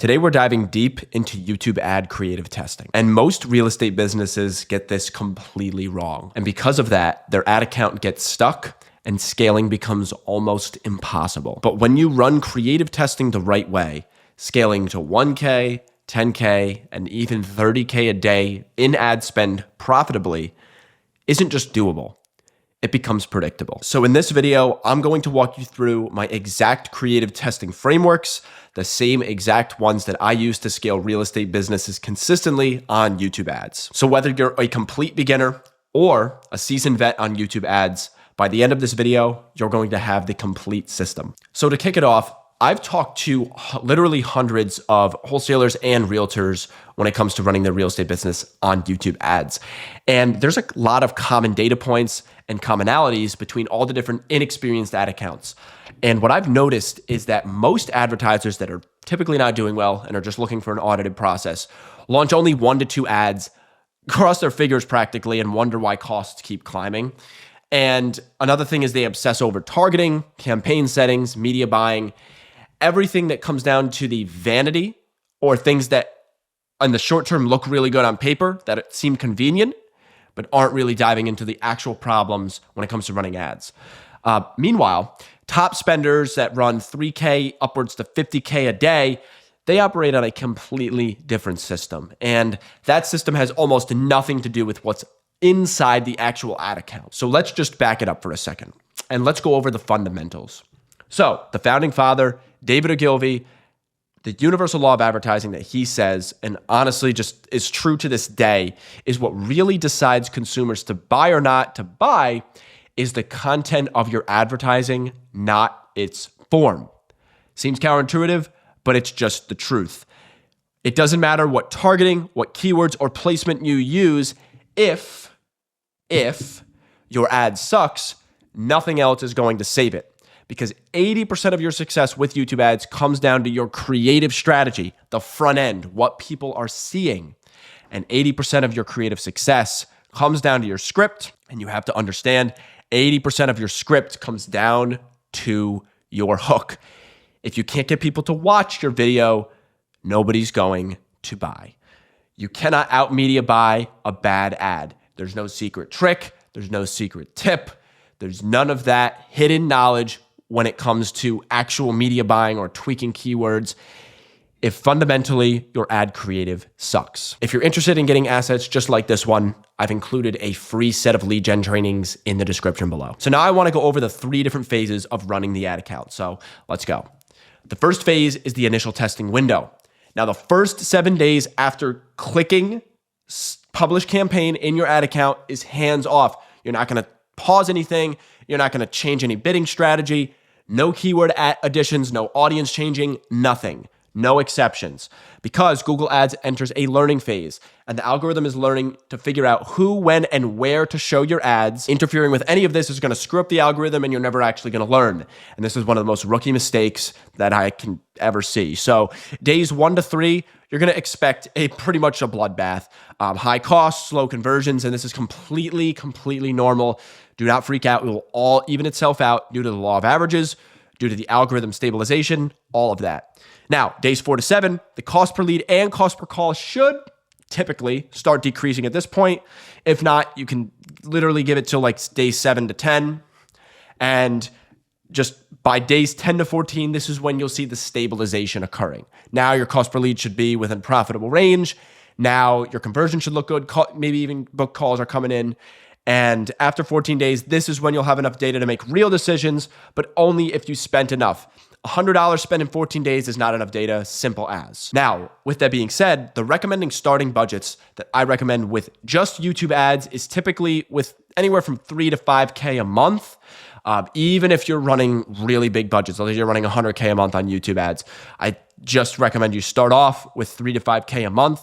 Today, we're diving deep into YouTube ad creative testing. And most real estate businesses get this completely wrong. And because of that, their ad account gets stuck and scaling becomes almost impossible. But when you run creative testing the right way, scaling to 1K, 10K, and even 30K a day in ad spend profitably isn't just doable. It becomes predictable. So in this video, I'm going to walk you through my exact creative testing frameworks, the same exact ones that I use to scale real estate businesses consistently on YouTube ads. So whether you're a complete beginner or a seasoned vet on YouTube ads, by the end of this video, you're going to have the complete system. So to kick it off, I've talked to literally hundreds of wholesalers and realtors when it comes to running their real estate business on YouTube ads. And there's a lot of common data points and commonalities between all the different inexperienced ad accounts. And what I've noticed is that most advertisers that are typically not doing well and are just looking for an audited process launch only 1 to 2 ads, cross their figures practically, and wonder why costs keep climbing. And another thing is they obsess over targeting, campaign settings, media buying, everything that comes down to the vanity or things that in the short term look really good on paper, that seem convenient, but aren't really diving into the actual problems when it comes to running ads. Meanwhile, top spenders that run 3K upwards to 50K a day, they operate on a completely different system. And that system has almost nothing to do with what's inside the actual ad account. So let's just back it up for a second and let's go over the fundamentals. So the founding father, David Ogilvy, the universal law of advertising that he says, and honestly just is true to this day, is what really decides consumers to buy or not to buy is the content of your advertising, not its form. Seems counterintuitive, but it's just the truth. It doesn't matter what targeting, what keywords or placement you use, if your ad sucks, nothing else is going to save it. Because 80% of your success with YouTube ads comes down to your creative strategy, the front end, what people are seeing. And 80% of your creative success comes down to your script. And you have to understand 80% of your script comes down to your hook. If you can't get people to watch your video, nobody's going to buy. You cannot out media buy a bad ad. There's no secret trick. There's no secret tip. There's none of that hidden knowledge when it comes to actual media buying or tweaking keywords, if fundamentally your ad creative sucks. If you're interested in getting assets just like this one, I've included a free set of lead gen trainings in the description below. So now I want to go over the 3 different phases of running the ad account. So let's go. The first phase is the initial testing window. Now the first 7 days after clicking publish campaign in your ad account is hands off. You're not going to pause anything. You're not going to change any bidding strategy. No keyword additions, no audience changing, nothing. No exceptions. Because Google Ads enters a learning phase and the algorithm is learning to figure out who, when, and where to show your ads. Interfering with any of this is going to screw up the algorithm and you're never actually going to learn. And this is one of the most rookie mistakes that I can ever see. So days 1 to 3, you're going to expect pretty much a bloodbath. High costs, slow conversions, and this is completely normal. Do not freak out. It will all even itself out due to the law of averages, due to the algorithm stabilization, all of that. Now, days 4 to 7, the cost per lead and cost per call should typically start decreasing at this point. If not, you can literally give it till like days 7 to 10. And just by days 10 to 14, this is when you'll see the stabilization occurring. Now your cost per lead should be within profitable range. Now your conversion should look good. Maybe even book calls are coming in. And after 14 days, this is when you'll have enough data to make real decisions, but only if you spent enough. $100 spent in 14 days is not enough data, simple as. Now, with that being said, the recommending starting budgets that I recommend with just YouTube ads is typically with anywhere from 3 to 5K a month. Even if you're running really big budgets, let's say you're running 100K a month on YouTube ads, I just recommend you start off with 3 to 5K a month,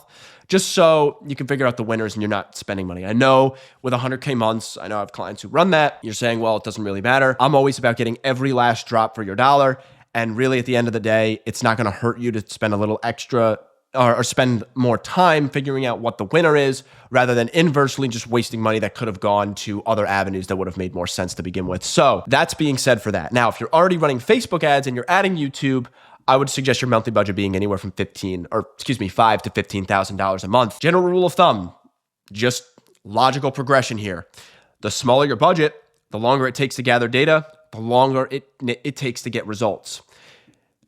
just so you can figure out the winners and you're not spending money. I know with 100K months, I know I have clients who run that. You're saying, well, it doesn't really matter. I'm always about getting every last drop for your dollar. And really at the end of the day, it's not going to hurt you to spend a little extra or spend more time figuring out what the winner is rather than inversely just wasting money that could have gone to other avenues that would have made more sense to begin with. So that's being said for that. Now, if you're already running Facebook ads and you're adding YouTube, I would suggest your monthly budget being anywhere from $5 to $15,000 a month. General rule of thumb, just logical progression here. The smaller your budget, the longer it takes to gather data, the longer it takes to get results.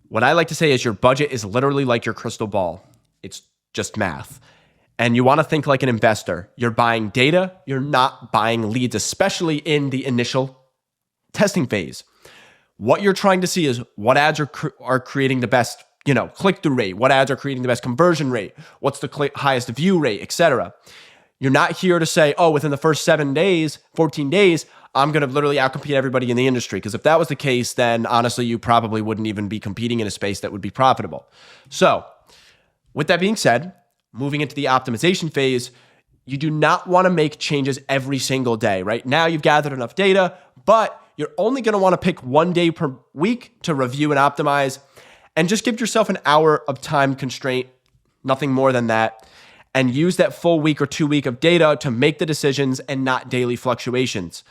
What I like to say is your budget is literally like your crystal ball. It's just math. And you want to think like an investor. You're buying data. You're not buying leads, especially in the initial testing phase. What you're trying to see is what ads are creating the best, click-through rate, what ads are creating the best conversion rate, what's the highest view rate, etc. You're not here to say, oh, within the first 7 days, 14 days, I'm going to literally outcompete everybody in the industry. Because if that was the case, then honestly, you probably wouldn't even be competing in a space that would be profitable. So with that being said, moving into the optimization phase, you do not want to make changes every single day. Right now, you've gathered enough data, but you're only going to want to pick 1 day per week to review and optimize, and just give yourself an hour of time constraint, nothing more than that, and use that full week or 2 week of data to make the decisions and not daily fluctuations.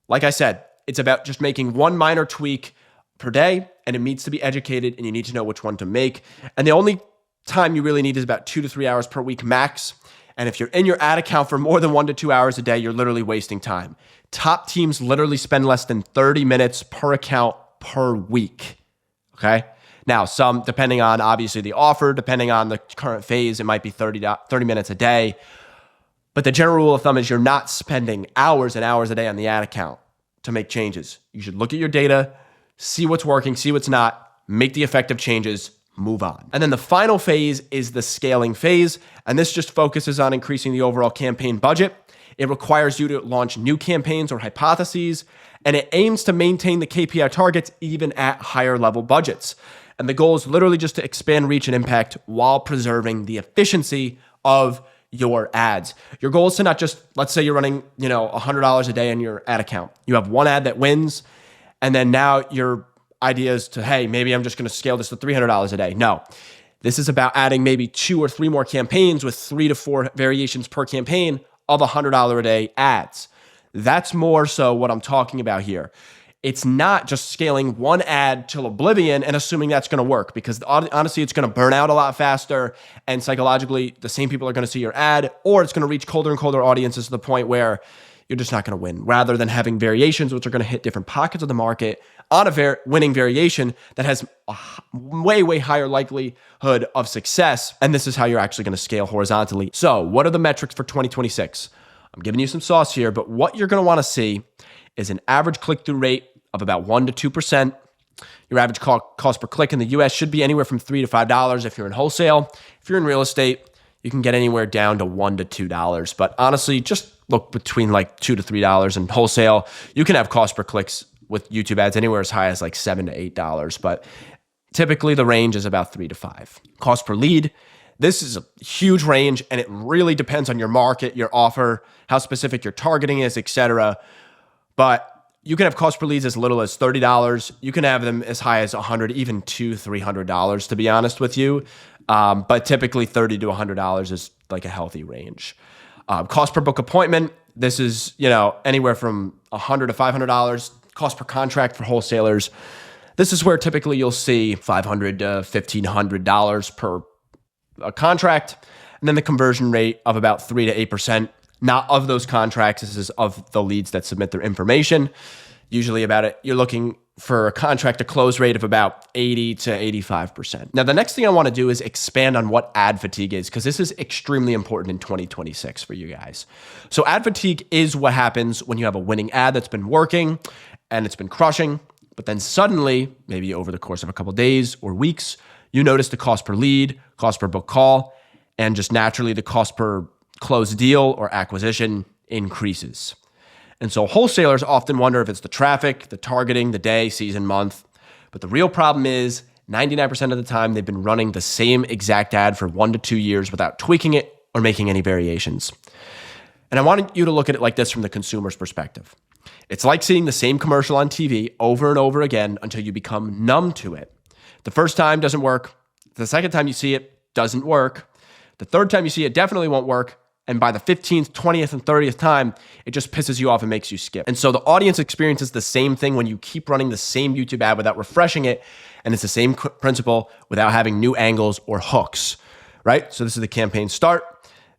Like I said, it's about just making one minor tweak per day, and it needs to be educated, and you need to know which one to make. And the only time you really need is about 2 to 3 hours per week max. And if you're in your ad account for more than 1 to 2 hours a day, you're literally wasting time. Top teams literally spend less than 30 minutes per account per week. Okay? Now, some, depending on obviously the offer, depending on the current phase, it might be 30 minutes a day. But the general rule of thumb is you're not spending hours and hours a day on the ad account to make changes. You should look at your data, see what's working, see what's not, make the effective changes, move on. And then the final phase is the scaling phase. And this just focuses on increasing the overall campaign budget. It requires you to launch new campaigns or hypotheses, and it aims to maintain the KPI targets even at higher level budgets. And the goal is literally just to expand reach and impact while preserving the efficiency of your ads. Your goal is to not just, let's say you're running, $100 a day in your ad account. You have one ad that wins, and then now your idea is to, hey, maybe I'm just going to scale this to $300 a day. No, this is about adding maybe 2 or 3 more campaigns with 3 to 4 variations per campaign of $100 a day ads. That's more so what I'm talking about here. It's not just scaling one ad till oblivion and assuming that's going to work, because honestly, it's going to burn out a lot faster, and psychologically, the same people are going to see your ad, or it's going to reach colder and colder audiences to the point where you're just not going to win, rather than having variations which are going to hit different pockets of the market on a winning variation that has a way, way higher likelihood of success. And this is how you're actually going to scale horizontally. So what are the metrics for 2026? I'm giving you some sauce here, but what you're going to want to see is an average click-through rate of about 1 to 2%. Your average cost per click in the US should be anywhere from $3 to $5 if you're in wholesale. If you're in real estate, you can get anywhere down to $1 to $2. But honestly, just look between like $2 to $3 in wholesale. You can have cost per clicks with YouTube ads anywhere as high as like $7 to $8, but typically the range is about $3 to $5. Cost per lead, this is a huge range, and it really depends on your market, your offer, how specific your targeting is, etc. But you can have cost per leads as little as $30. You can have them as high as $100, even $200, $300, to be honest with you. But typically $30 to $100 is like a healthy range. Cost per book appointment, this is anywhere from $100 to $500. Cost per contract for wholesalers, this is where typically you'll see $500 to $1,500 per contract. And then the conversion rate of about 3 to 8%. Not of those contracts, this is of the leads that submit their information. Usually you're looking for a contract to close rate of about 80 to 85%. Now, the next thing I want to do is expand on what ad fatigue is, because this is extremely important in 2026 for you guys. So ad fatigue is what happens when you have a winning ad that's been working and it's been crushing, but then suddenly, maybe over the course of a couple of days or weeks, you notice the cost per lead, cost per book call, and just naturally the cost per closed deal or acquisition increases. And so wholesalers often wonder if it's the traffic, the targeting, the day, season, month. But the real problem is 99% of the time they've been running the same exact ad for 1 to 2 years without tweaking it or making any variations. And I want you to look at it like this from the consumer's perspective. It's like seeing the same commercial on TV over and over again until you become numb to it. The first time doesn't work. The second time you see it doesn't work. The third time you see it definitely won't work. And by the 15th, 20th, and 30th time, it just pisses you off and makes you skip. And so the audience experiences the same thing when you keep running the same YouTube ad without refreshing it. And it's the same principle without having new angles or hooks, right? So this is the campaign start.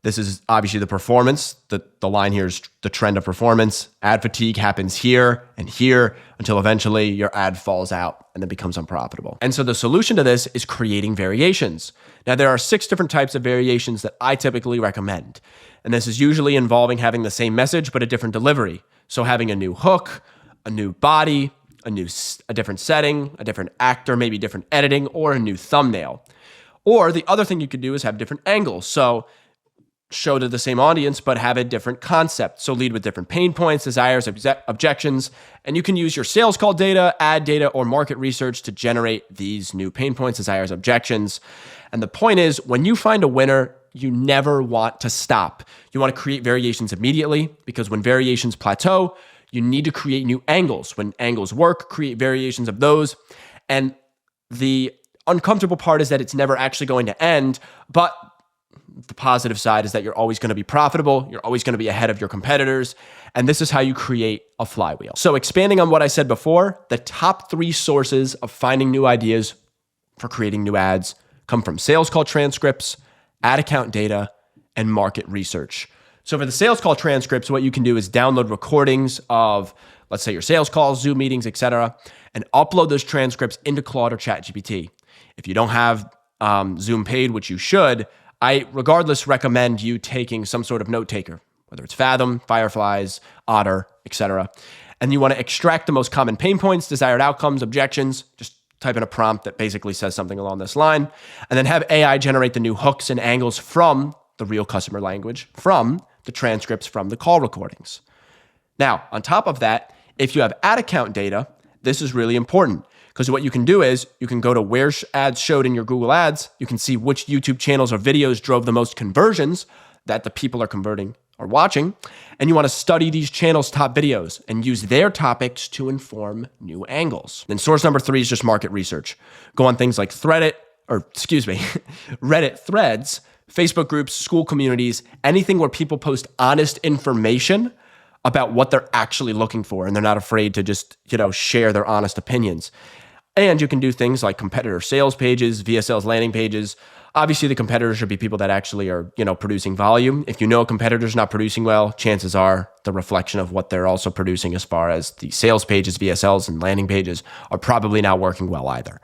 This is obviously the performance. The line here is the trend of performance. Ad fatigue happens here and here until eventually your ad falls out and then becomes unprofitable. And so the solution to this is creating variations. Now, there are 6 different types of variations that I typically recommend. And this is usually involving having the same message, but a different delivery. So having a new hook, a new body, a different setting, a different actor, maybe different editing, or a new thumbnail. Or the other thing you could do is have different angles. So show to the same audience, but have a different concept. So lead with different pain points, desires, objections, and you can use your sales call data, ad data, or market research to generate these new pain points, desires, objections. And the point is, when you find a winner, you never want to stop. You want to create variations immediately, because when variations plateau, you need to create new angles. When angles work, create variations of those. And the uncomfortable part is that it's never actually going to end, but the positive side is that you're always going to be profitable. You're always going to be ahead of your competitors. And this is how you create a flywheel. So expanding on what I said before, the top 3 sources of finding new ideas for creating new ads come from sales call transcripts, ad account data, and market research. So for the sales call transcripts, what you can do is download recordings of, let's say, your sales calls, Zoom meetings, etc., and upload those transcripts into Claude or ChatGPT. If you don't have Zoom paid, which you should, I regardless recommend you taking some sort of note taker, whether it's Fathom, Fireflies, Otter, etc. And you want to extract the most common pain points, desired outcomes, objections. Just type in a prompt that basically says something along this line, and then have AI generate the new hooks and angles from the real customer language, from the transcripts, from the call recordings. Now, on top of that, if you have ad account data, this is really important. Because what you can do is you can go to where ads showed in your Google Ads. You can see which YouTube channels or videos drove the most conversions that the people are converting or watching. And you want to study these channels' top videos and use their topics to inform new angles. Then source number 3 is just market research. Go on things like Reddit threads, Facebook groups, school communities, anything where people post honest information about what they're actually looking for. And they're not afraid to just, share their honest opinions. And you can do things like competitor sales pages, VSL's landing pages. Obviously, the competitors should be people that actually are, producing volume. If you know a competitor's not producing well, chances are the reflection of what they're also producing as far as the sales pages, VSLs, and landing pages are probably not working well either.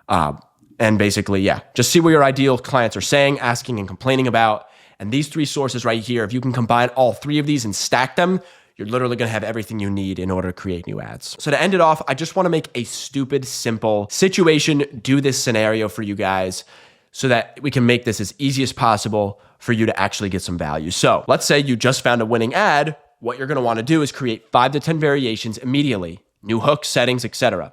And basically, just see what your ideal clients are saying, asking, and complaining about. And these 3 sources right here, if you can combine all 3 of these and stack them, you're literally going to have everything you need in order to create new ads. So to end it off, I just want to make a stupid, simple situation, do this scenario for you guys so that we can make this as easy as possible for you to actually get some value. So let's say you just found a winning ad. What you're going to want to do is create 5 to 10 variations immediately, new hooks, settings, etc.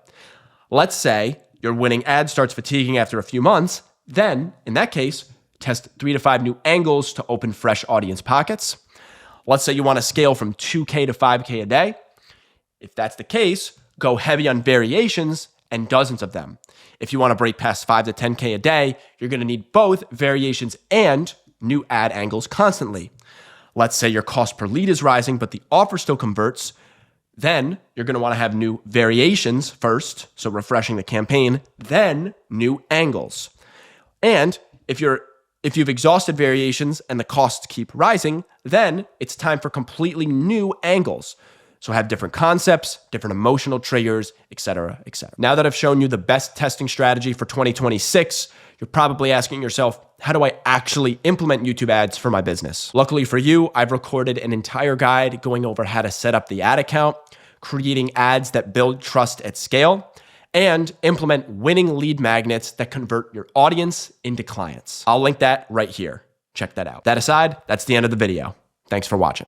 Let's say your winning ad starts fatiguing after a few months. Then, in that case, test 3 to 5 new angles to open fresh audience pockets. Let's say you want to scale from 2K to 5K a day. If that's the case, go heavy on variations and dozens of them. If you want to break past 5 to 10K a day, you're going to need both variations and new ad angles constantly. Let's say your cost per lead is rising, but the offer still converts. Then you're going to want to have new variations first, so refreshing the campaign, then new angles. And if you've exhausted variations and the costs keep rising, then it's time for completely new angles. So have different concepts, different emotional triggers, etc., etc. Now that I've shown you the best testing strategy for 2026, you're probably asking yourself, how do I actually implement YouTube ads for my business? Luckily for you, I've recorded an entire guide going over how to set up the ad account, creating ads that build trust at scale, and implement winning lead magnets that convert your audience into clients. I'll link that right here. Check that out. That aside, that's the end of the video. Thanks for watching.